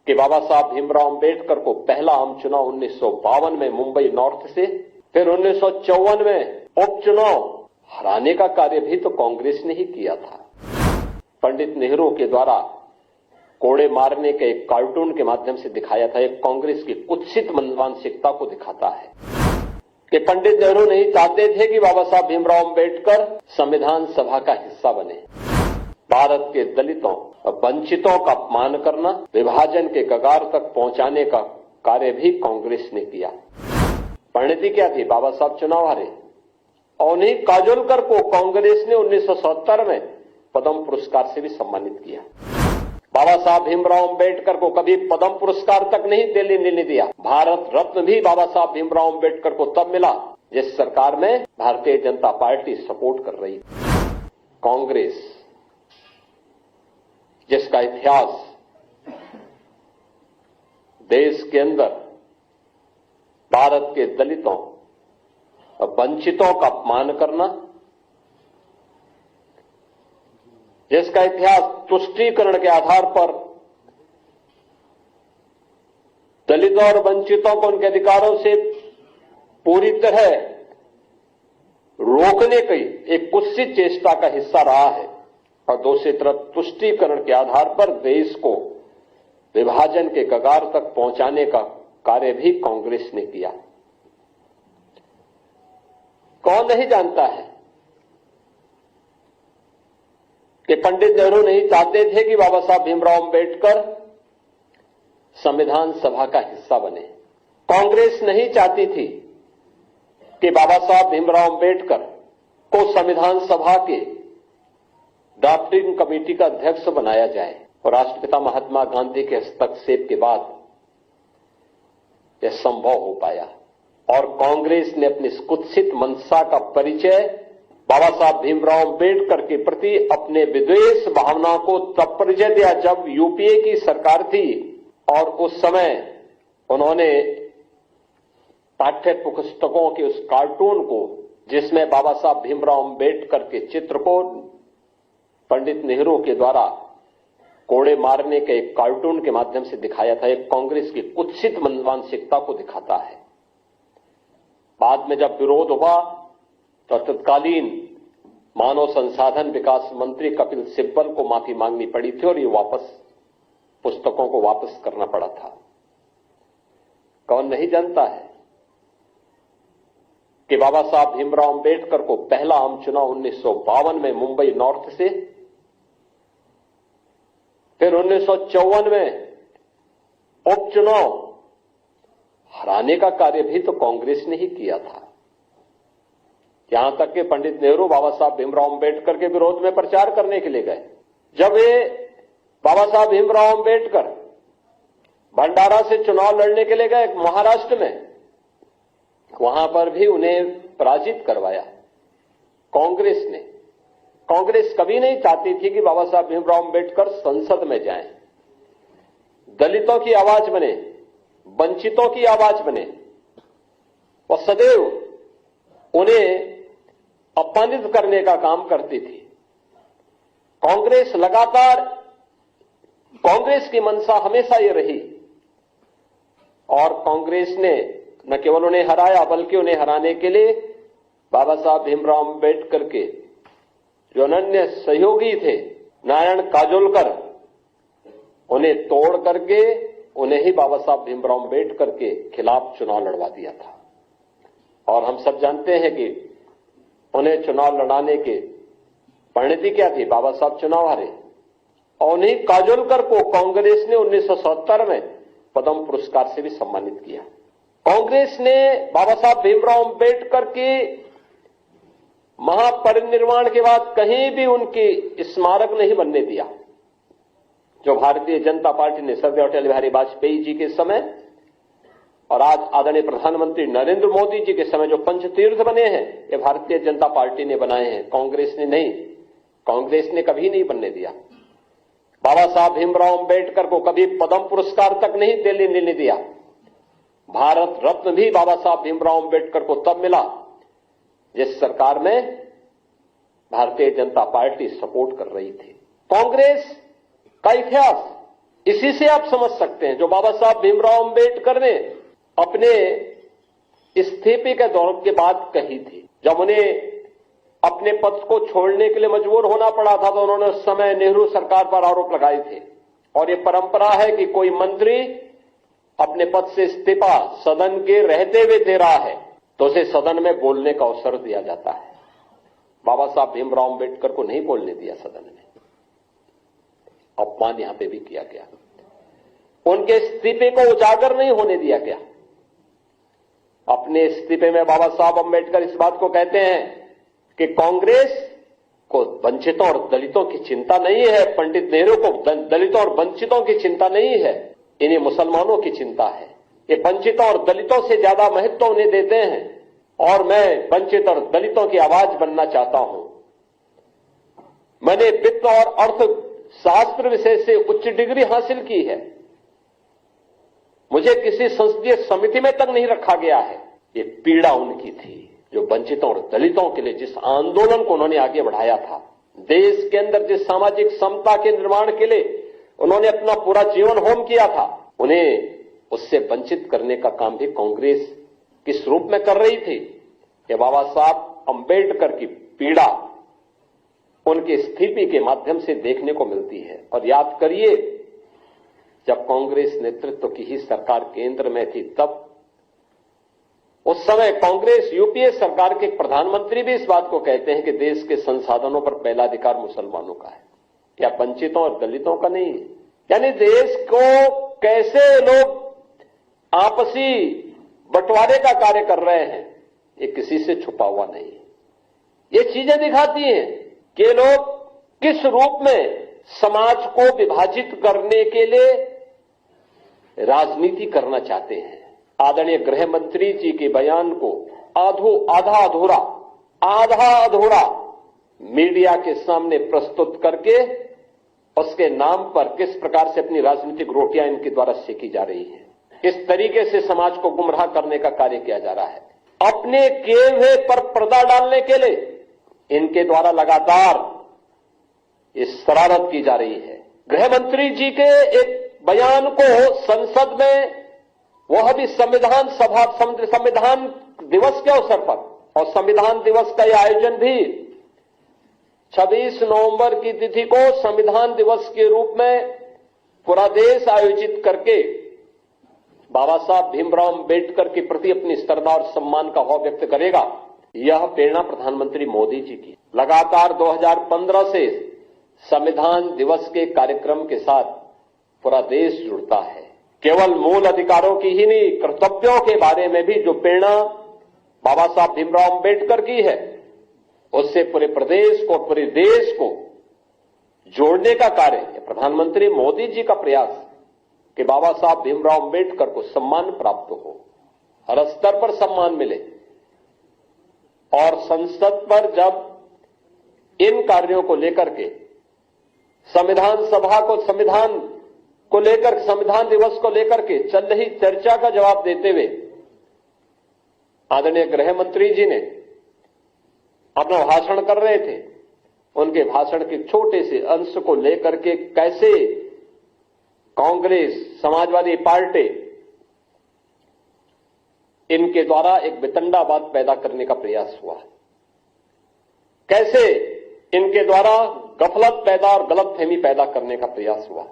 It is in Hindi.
कि बाबा साहब भीमराव अंबेडकर को पहला आम चुनाव 1952 में मुंबई नॉर्थ से, फिर 1954 में उपचुनाव हराने का कार्य भी तो कांग्रेस ने ही किया था। पंडित नेहरू के द्वारा कोड़े मारने के एक कार्टून के माध्यम से दिखाया था, एक कांग्रेस की कुत्सित मानसिकता को दिखाता है कि पंडित नेहरू नहीं चाहते थे कि बाबा साहब भीमराव अंबेडकर संविधान सभा का हिस्सा बने। भारत के दलितों और वंचितों का अपमान करना, विभाजन के कगार तक पहुंचाने का कार्य भी कांग्रेस ने किया। परिणति क्या थी? बाबा साहब चुनाव हारे और उन्हीं काजोलकर को कांग्रेस ने 1970 में पद्म पुरस्कार से भी सम्मानित किया। बाबा साहब भीमराव अंबेडकर को कभी पद्म पुरस्कार तक नहीं देने दिया। भारत रत्न भी बाबा साहब भीमराव अंबेडकर को तब मिला जिस सरकार में भारतीय जनता पार्टी सपोर्ट कर रही थी। कांग्रेस जिसका इतिहास देश के अंदर भारत के दलितों और वंचितों का अपमान करना, जिसका इतिहास तुष्टीकरण के आधार पर दलितों और वंचितों को उनके अधिकारों से पूरी तरह रोकने की एक कुत्सित चेष्टा का हिस्सा रहा है, और दूसरी तरफ तुष्टीकरण के आधार पर देश को विभाजन के कगार तक पहुंचाने का कार्य भी कांग्रेस ने किया। कौन नहीं जानता है कि पंडित नेहरू नहीं चाहते थे कि बाबा साहब भीमराव अंबेडकर संविधान सभा का हिस्सा बने। कांग्रेस नहीं चाहती थी कि बाबा साहब भीमराव अंबेडकर को संविधान सभा के ड्राफ्टिंग कमेटी का अध्यक्ष बनाया जाए, और राष्ट्रपिता महात्मा गांधी के हस्तक्षेप के बाद यह संभव हो पाया। और कांग्रेस ने अपनी कुत्सित मंशा का परिचय बाबा साहब भीमराव अंबेडकर के प्रति अपने विद्वेष भावना को तब परिचय दिया जब यूपीए की सरकार थी, और उस समय उन्होंने पाठ्य पुस्तकों के उस कार्टून को जिसमें बाबा साहब भीमराव अंबेडकर के चित्र को पंडित नेहरू के द्वारा कोड़े मारने के एक कार्टून के माध्यम से दिखाया था, एक कांग्रेस की कुत्सित मानसिकता को दिखाता है। बाद में जब विरोध हुआ तो तत्कालीन मानव संसाधन विकास मंत्री कपिल सिब्बल को माफी मांगनी पड़ी थी और ये पुस्तकों को वापस करना पड़ा था। कौन नहीं जानता है कि बाबा साहब भीमराव अंबेडकर को पहला आम चुनाव 1952 में मुंबई नॉर्थ से, फिर 1954 में उपचुनाव हराने का कार्य भी तो कांग्रेस ने ही किया था। यहां तक कि पंडित नेहरू बाबा साहब भीमराव अंबेडकर के विरोध में प्रचार करने के लिए गए। जब वे बाबा साहब भीमराव अंबेडकर भंडारा से चुनाव लड़ने के लिए गए महाराष्ट्र में, वहां पर भी उन्हें पराजित करवाया कांग्रेस ने। कांग्रेस कभी नहीं चाहती थी कि बाबा साहब भीमराव अंबेडकर संसद में जाएं, दलितों की आवाज बने, वंचितों की आवाज बने, और सदैव उन्हें अपमानित करने का काम करती थी। कांग्रेस लगातार, कांग्रेस की मंशा हमेशा ये रही, और कांग्रेस ने न केवल उन्हें हराया बल्कि उन्हें हराने के लिए बाबा साहब भीमराव अंबेडकर के जो अनन्य सहयोगी थे नारायण काजोलकर, उन्हें तोड़ करके उन्हें ही बाबा साहब भीमराव अंबेडकर के खिलाफ चुनाव लड़वा दिया था। और हम सब जानते हैं कि उन्हें चुनाव लड़ाने के परिणति क्या थी? बाबा साहब चुनाव हारे, और उन्हीं काजोलकर को कांग्रेस ने 1970 में पद्म पुरस्कार से भी सम्मानित किया। कांग्रेस ने बाबा साहब भीमराव अंबेडकर के महापरिनिर्वाण के बाद कहीं भी उनकी स्मारक नहीं बनने दिया। जो भारतीय जनता पार्टी ने सरदार अटल बिहारी वाजपेयी जी के समय और आज आदरणीय प्रधानमंत्री नरेंद्र मोदी जी के समय जो पंचतीर्थ बने हैं, ये भारतीय जनता पार्टी ने बनाए हैं, कांग्रेस ने नहीं। कांग्रेस ने कभी नहीं बनने दिया। बाबा साहब भीमराव अंबेडकर को कभी पद्म पुरस्कार तक नहीं देने दिया। भारत रत्न भी बाबा साहब भीमराव अंबेडकर को तब मिला जिस सरकार में भारतीय जनता पार्टी सपोर्ट कर रही थी। कांग्रेस का इतिहास इसी से आप समझ सकते हैं जो बाबा साहब भीमराव अंबेडकर ने अपने इस्तीफे के दौर के बाद कही थी। जब उन्हें अपने पद को छोड़ने के लिए मजबूर होना पड़ा था तो उन्होंने उस समय नेहरू सरकार पर आरोप लगाए थे। और ये परंपरा है कि कोई मंत्री अपने पद से इस्तीफा सदन के रहते हुए दे रहा है तो उसे सदन में बोलने का अवसर दिया जाता है। बाबा साहब भीमराव अंबेडकर को नहीं बोलने दिया सदन में, अपमान यहां पे भी किया गया। उनके इस्तीफे को उजागर नहीं होने दिया गया। अपने इस्तीफे में बाबा साहब अंबेडकर इस बात को कहते हैं कि कांग्रेस को वंचितों और दलितों की चिंता नहीं है, पंडित नेहरू को दलितों और वंचितों की चिंता नहीं है, इन्हें मुसलमानों की चिंता है। ये वंचितों और दलितों से ज्यादा महत्व उन्हें देते हैं और मैं वंचित और दलितों की आवाज बनना चाहता हूं। मैंने वित्त और अर्थशास्त्र विषय से उच्च डिग्री हासिल की है, मुझे किसी संसदीय समिति में तक नहीं रखा गया है। ये पीड़ा उनकी थी जो वंचितों और दलितों के लिए जिस आंदोलन को उन्होंने आगे बढ़ाया था, देश के अंदर जिस सामाजिक समता के निर्माण के लिए उन्होंने अपना पूरा जीवन होम किया था, उन्हें उससे वंचित करने का काम भी कांग्रेस किस रूप में कर रही थी। कि बाबा साहब अंबेडकर की पीड़ा उनके इस्तीफे के माध्यम से देखने को मिलती है। और याद करिए, जब कांग्रेस नेतृत्व की ही सरकार केंद्र में थी तब उस समय कांग्रेस यूपीए सरकार के प्रधानमंत्री भी इस बात को कहते हैं कि देश के संसाधनों पर पहला अधिकार मुसलमानों का है या वंचितों और दलितों का नहीं है। यानी देश को कैसे लोग आपसी बंटवारे का कार्य कर रहे हैं ये किसी से छुपा हुआ नहीं है। ये चीजें दिखाती हैं कि लोग किस रूप में समाज को विभाजित करने के लिए राजनीति करना चाहते हैं। आदरणीय गृह मंत्री जी के बयान को आधा अधूरा मीडिया के सामने प्रस्तुत करके उसके नाम पर किस प्रकार से अपनी राजनीतिक रोटियां इनके द्वारा सेकी जा रही है, किस तरीके से समाज को गुमराह करने का कार्य किया जा रहा है। अपने किए हुए पर पर्दा डालने के लिए इनके द्वारा लगातार इस शरारत की जा रही है। गृह मंत्री जी के एक बयान को संसद में, वह भी संविधान दिवस के अवसर पर, और संविधान दिवस का यह आयोजन भी 26 नवंबर की तिथि को संविधान दिवस के रूप में पूरा देश आयोजित करके बाबा साहब भीमराव अंबेडकर के प्रति अपनी श्रद्धा और सम्मान का भाव व्यक्त करेगा। यह प्रेरणा प्रधानमंत्री मोदी जी की लगातार 2015 से संविधान दिवस के कार्यक्रम के साथ पूरा देश जुड़ता है। केवल मूल अधिकारों की ही नहीं, कर्तव्यों के बारे में भी जो प्रेरणा बाबा साहब भीमराव अंबेडकर की है, उससे पूरे प्रदेश को, पूरे देश को जोड़ने का कार्य प्रधानमंत्री मोदी जी का प्रयास कि बाबा साहब भीमराव अंबेडकर को सम्मान प्राप्त हो, हर स्तर पर सम्मान मिले। और संसद पर जब इन कार्यों को लेकर के संविधान सभा को संविधान दिवस को लेकर के चल रही चर्चा का जवाब देते हुए आदरणीय गृह मंत्री जी ने अपना भाषण कर रहे थे। उनके भाषण के छोटे से अंश को लेकर के कैसे कांग्रेस, समाजवादी पार्टी इनके द्वारा एक वितंडावाद पैदा करने का प्रयास हुआ, कैसे इनके द्वारा गफलत पैदा और गलतफहमी पैदा करने का प्रयास हुआ।